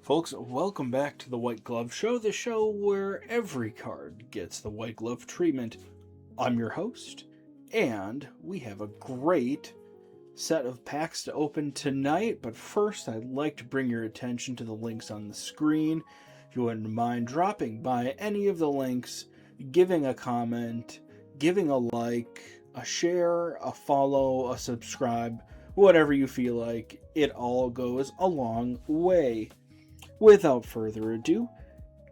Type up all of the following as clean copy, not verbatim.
Folks, welcome back to the White Glove Show, the show where every card gets the white glove treatment. I'm your host, and we have a great set of packs to open tonight, but first I'd like to bring your attention to the links on the screen. If you wouldn't mind dropping by any of the links, giving a comment, giving a like, a share, a follow, a subscribe, whatever you feel like, it all goes a long way. Without further ado,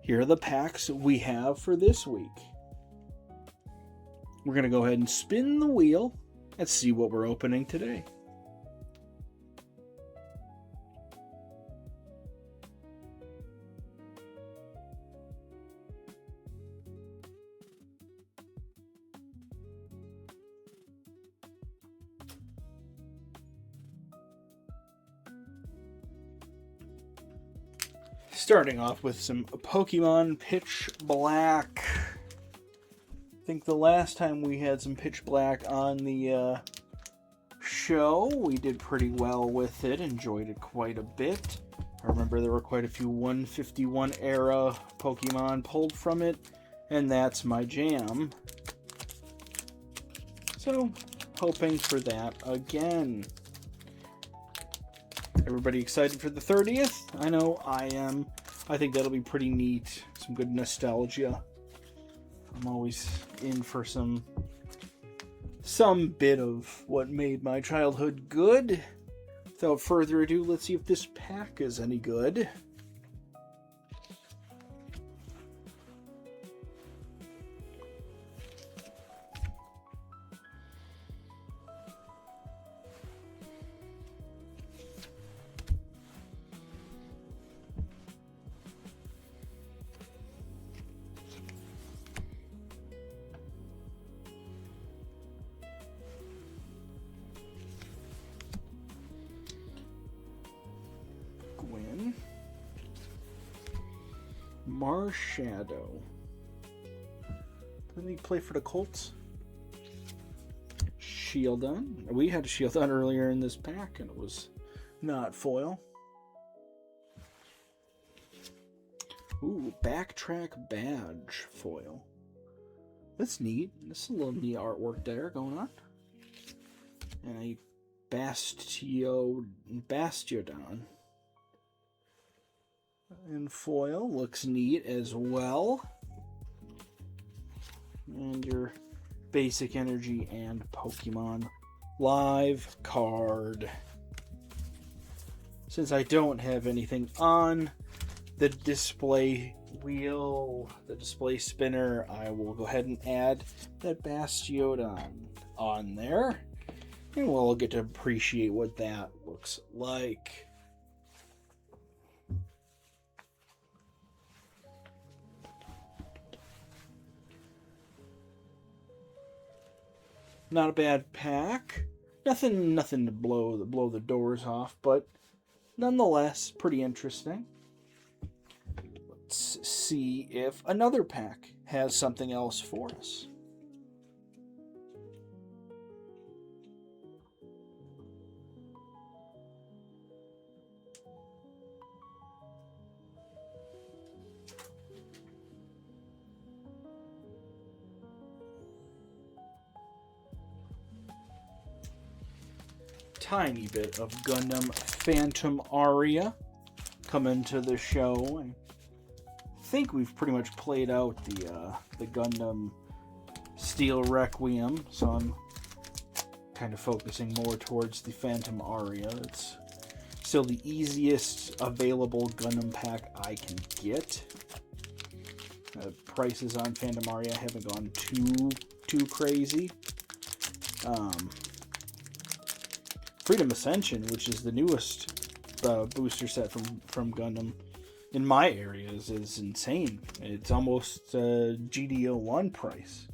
here are the packs we have for this week. We're going to go ahead and spin the wheel and see what we're opening today. Starting off with some Pokemon Pitch Black. I think the last time we had some Pitch Black on the show, we did pretty well with it, enjoyed it quite a bit. I remember there were quite a few 151 era Pokemon pulled from it, and that's my jam. So, hoping for that again. Everybody excited for the 30th? I know I am. I think that'll be pretty neat. Some good nostalgia. I'm always in for some bit of what made my childhood good. Without further ado, let's see if this pack is any good. Marshadow. Didn't he play for the Colts? Shieldon. We had a Shieldon earlier in this pack, and it was not foil. Ooh, Backtrack Badge foil. That's neat. This is a little neat artwork there going on. And a Bastiodon. And foil looks neat as well. And your basic energy and Pokemon live card. Since I don't have anything on the display wheel, the display spinner, I will go ahead and add that Bastiodon on there. And we'll get to appreciate what that looks like. Not a bad pack. Nothing to blow the doors off, but nonetheless, pretty interesting. Let's see if another pack has something else for us. Tiny bit of Gundam Phantom Aria coming to the show. I think we've pretty much played out the Gundam Steel Requiem, so I'm kind of focusing more towards the Phantom Aria. It's still the easiest available Gundam pack I can get. Prices on Phantom Aria haven't gone too crazy. Freedom Ascension, which is the newest booster set from Gundam in my areas, is insane. It's almost GDO1 price.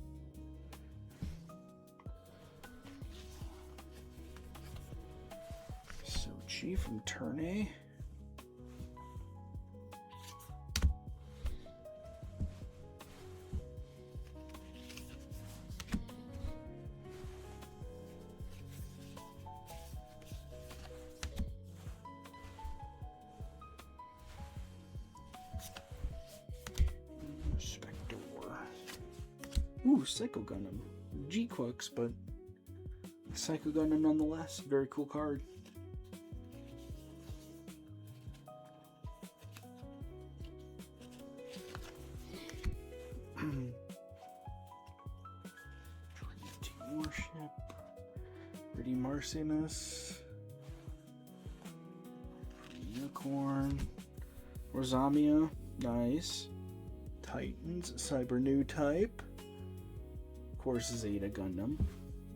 Sochi from Turn A. Ooh, Psycho Gundam. G-Quux, but Psycho Gundam nonetheless. Very cool card. Trinity Warship. Pretty Marcinus. Unicorn. Rosamia. Nice. Titans. Cyber New Type. Of course, Zeta Gundam.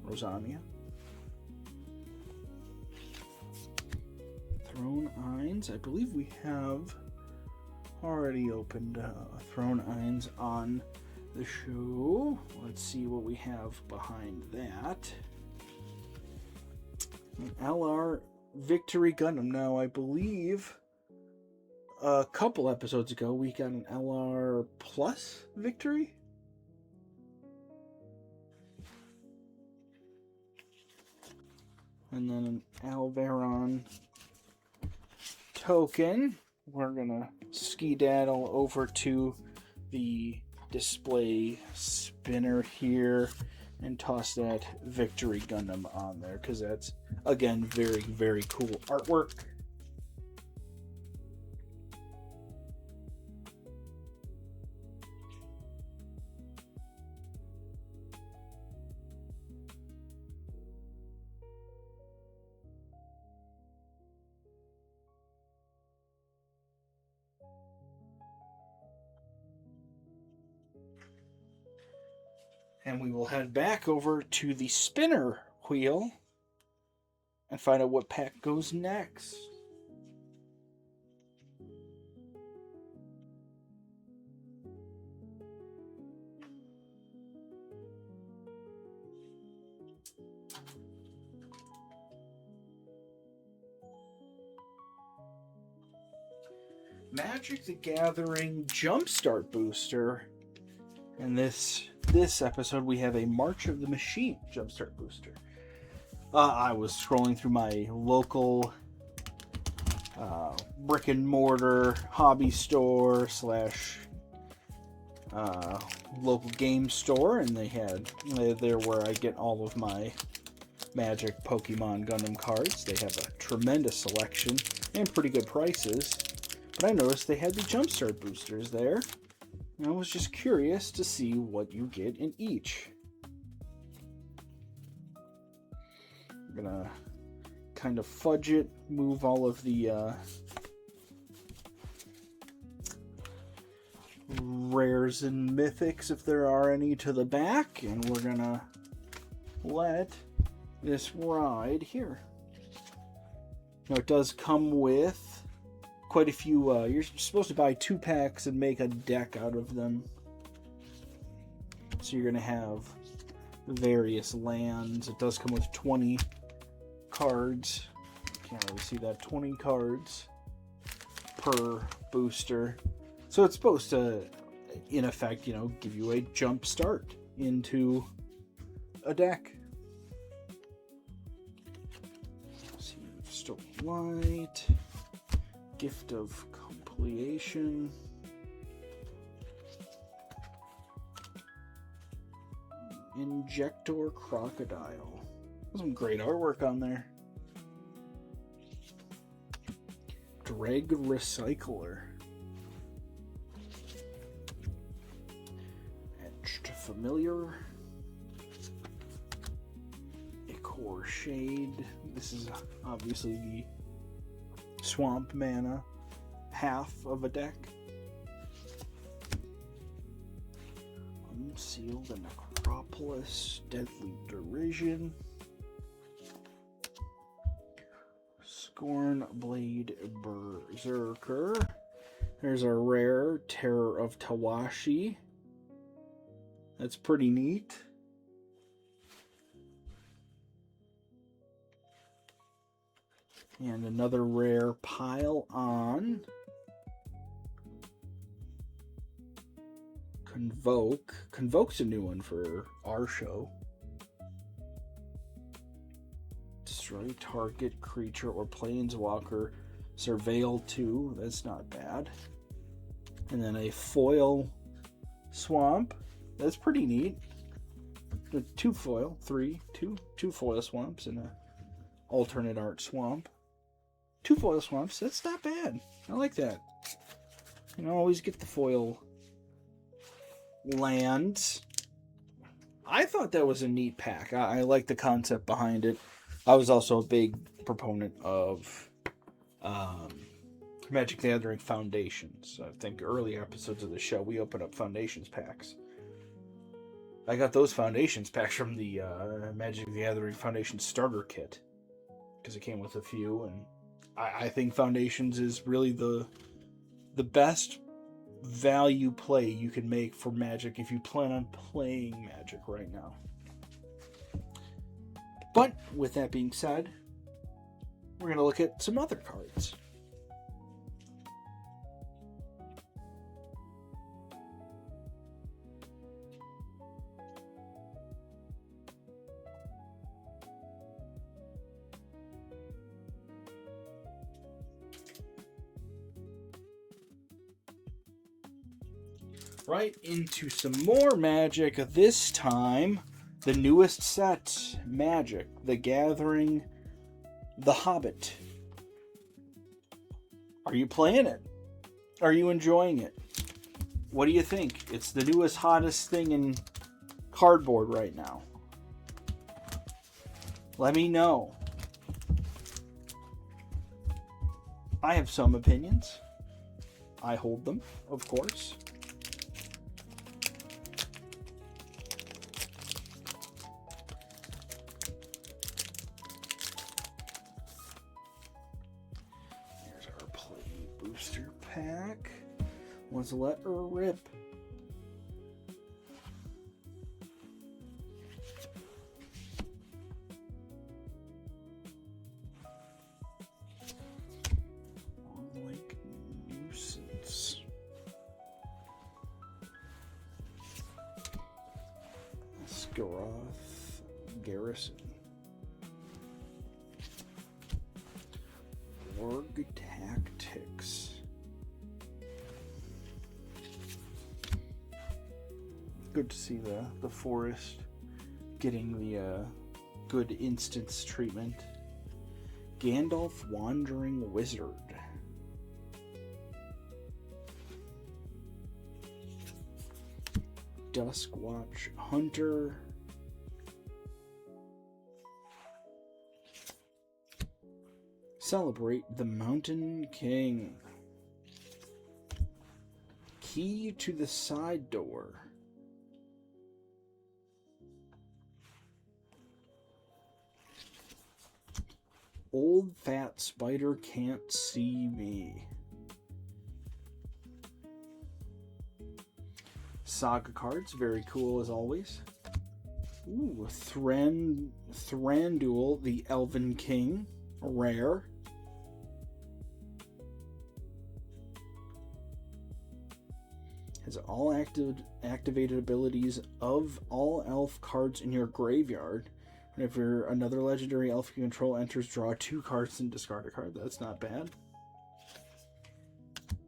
Rosamia. Throne Eyes. I believe we have already opened Throne Eyes on the show. Let's see what we have behind that. An LR Victory Gundam. Now, I believe a couple episodes ago we got an LR Plus Victory. And then an Alvaron token. We're gonna skedaddle over to the display spinner here and toss that Victory Gundam on there, because that's, again, very, very cool artwork. And we will head back over to the spinner wheel and find out what pack goes next. Magic the Gathering Jumpstart Booster. And this episode, we have a March of the Machine Jumpstart Booster. I was scrolling through my local brick and mortar hobby store / local game store, and they had there where I get all of my Magic, Pokemon, Gundam cards. They have a tremendous selection and pretty good prices. But I noticed they had the Jumpstart boosters there. And I was just curious to see what you get in each. I'm gonna kind of fudge it, move all of the rares and mythics, if there are any, to the back, and we're gonna let this ride here. Now, it does come with quite a few. You're supposed to buy 2 packs and make a deck out of them. So you're going to have various lands. It does come with 20 cards. Can't really see that. 20 cards per booster. So it's supposed to, in effect, give you a jump start into a deck. Let's see, Stolen Light. Gift of Completion. Injector Crocodile. Some great artwork on there. Dreg Recycler. Etched Familiar. Ichor Shade. This is obviously the Swamp Mana half of a deck. Unseal the Necropolis. Deadly Derision. Scorn Blade Berserker. There's a rare Terror of Tawashi. That's pretty neat. And another rare Pile On. Convoke. Convoke's a new one for our show. Destroy target creature or planeswalker. Surveil 2. That's not bad. And then a foil Swamp. That's pretty neat. two foil, two foil swamps and a alternate art swamp. Two foil swamps, that's not bad. I like that. You know, always get the foil lands. I thought that was a neat pack. I like the concept behind it. I was also a big proponent of Magic the Gathering Foundations. I think early episodes of the show, we opened up Foundations packs. I got those Foundations packs from the Magic the Gathering Foundation starter kit. Because it came with a few. And I think Foundations is really the best value play you can make for Magic if you plan on playing Magic right now. But with that being said, we're going to look at some other cards. Right into some more Magic. This time, the newest set, Magic the Gathering, The Hobbit. Are you playing it? Are you enjoying it? What do you think? It's the newest, hottest thing in cardboard right now. Let me know. I have some opinions. I hold them, of course. Pack. Let's let her rip. Like nuisance. Skaroth Garrison. Org Tactics. Good to see the forest getting the good instance treatment. Gandalf Wandering Wizard. Duskwatch Hunter. Celebrate the Mountain King. Key to the Side Door. Old Fat Spider Can't See Me. Saga cards, very cool as always. Ooh, Thranduil, the Elven King, rare. Has all activated abilities of all elf cards in your graveyard. Whenever another legendary elf you control enters, draw 2 cards and discard a card. That's not bad.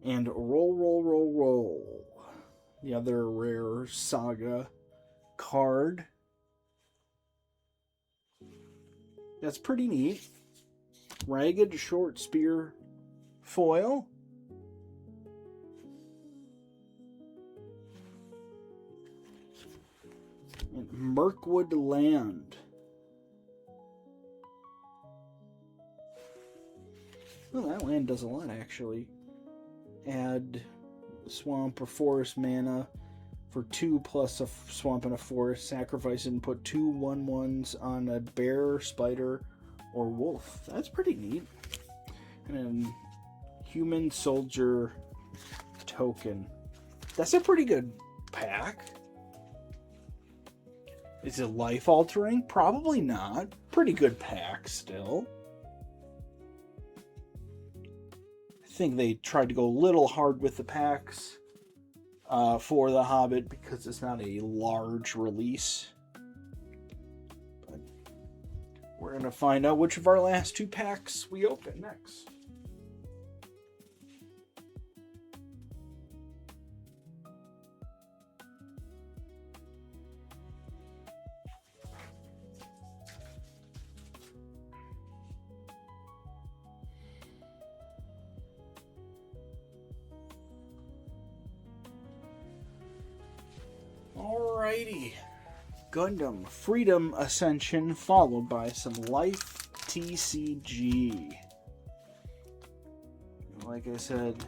And roll. The other rare Saga card. That's pretty neat. Ragged Short Spear foil. And Mirkwood Land. Well, that land does a lot, actually. Add swamp or forest mana for 2 plus a swamp and a forest. Sacrifice it and put 2 1/1s on a bear, spider, or wolf. That's pretty neat. And then human soldier token. That's a pretty good pack. Is it life altering? Probably not. Pretty good pack still. I think they tried to go a little hard with the packs for The Hobbit because it's not a large release. But we're going to find out which of our last 2 packs we open next. Alrighty. Gundam Freedom Ascension, followed by some Life TCG. Like I said,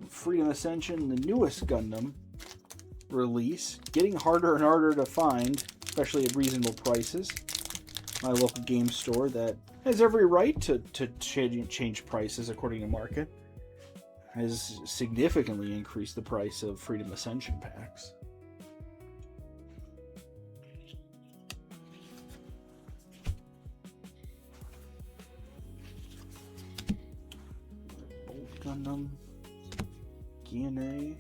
Freedom Ascension, the newest Gundam release, getting harder and harder to find, especially at reasonable prices. My local game store that has every right to change prices according to market has significantly increased the price of Freedom Ascension packs. Bolt Gundam, DNA.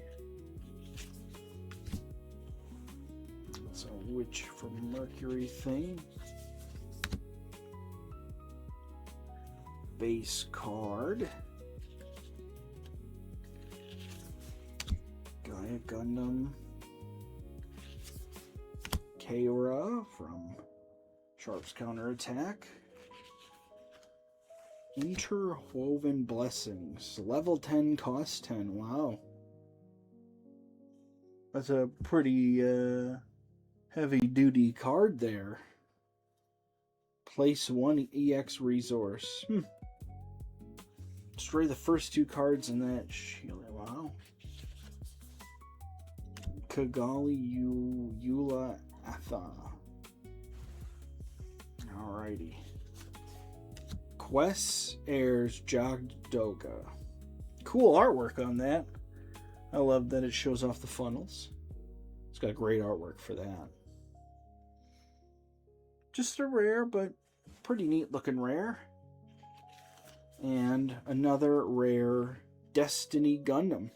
That's a Witch from Mercury thing. Base card. Gaia Gundam. Keira from Sharp's Counterattack. Interwoven Blessings. Level 10, cost 10. Wow. That's a pretty heavy-duty card there. Place 1 EX resource. Destroy the first 2 cards in that shield. Wow. Kigali Eula Atha. Alrighty. Quest Heirs Jagdoga. Cool artwork on that. I love that it shows off the funnels. It's got great artwork for that. Just a rare, but pretty neat looking rare. And another rare Destiny Gundam.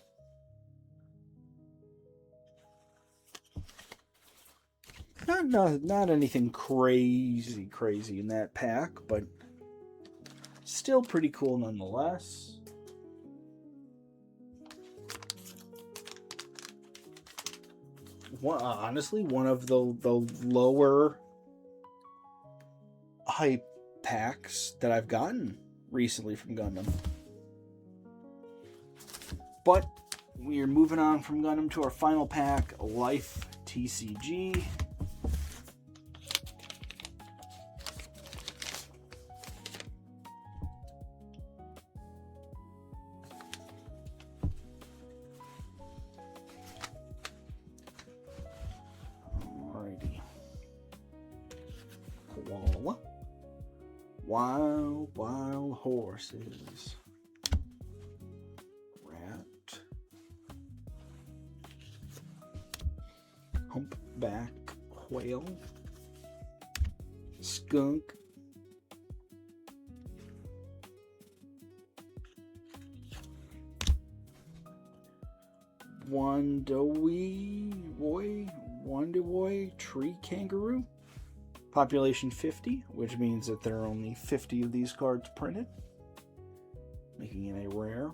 Not anything crazy in that pack, but still pretty cool nonetheless. Honestly, one of the lower hype packs that I've gotten recently from Gundam. But we are moving on from Gundam to our final pack, Life TCG. Alrighty. Koala. Wild horses. Rat. Humpback whale. Skunk. Wandawoy tree kangaroo. Population 50, which means that there are only 50 of these cards printed, making it a rare.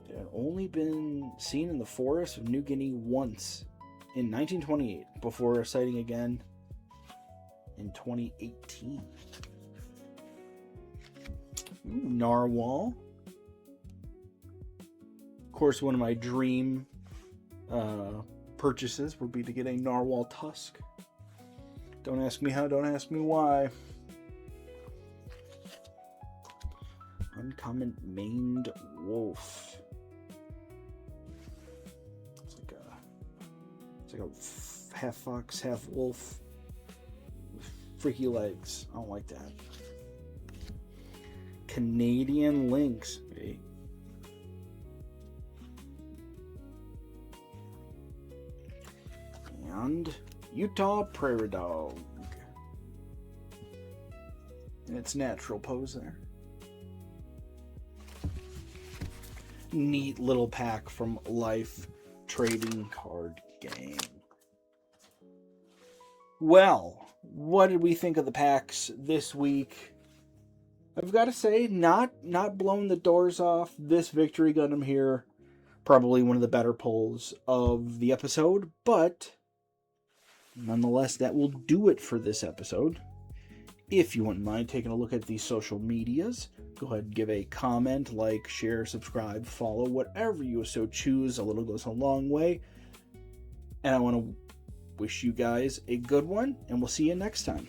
It had only been seen in the forests of New Guinea once in 1928, before sighting again in 2018. Narwhal. Of course, one of my dream purchases would be to get a Narwhal Tusk. Don't ask me how, don't ask me why. Uncommon Maned Wolf. It's like a half fox, half wolf with freaky legs. I don't like that. Canadian Lynx. Hey. And Utah Prairie Dog in its natural pose there. Neat little pack from Life Trading Card Game. Well, what did we think of the packs this week? I've got to say, not blown the doors off. This Victory Gundam here, probably one of the better pulls of the episode, but nonetheless, that will do it for this episode. If you wouldn't mind taking a look at the social medias, go ahead and give a comment, like, share, subscribe, follow, whatever you so choose. A little goes a long way. And I want to wish you guys a good one, and we'll see you next time.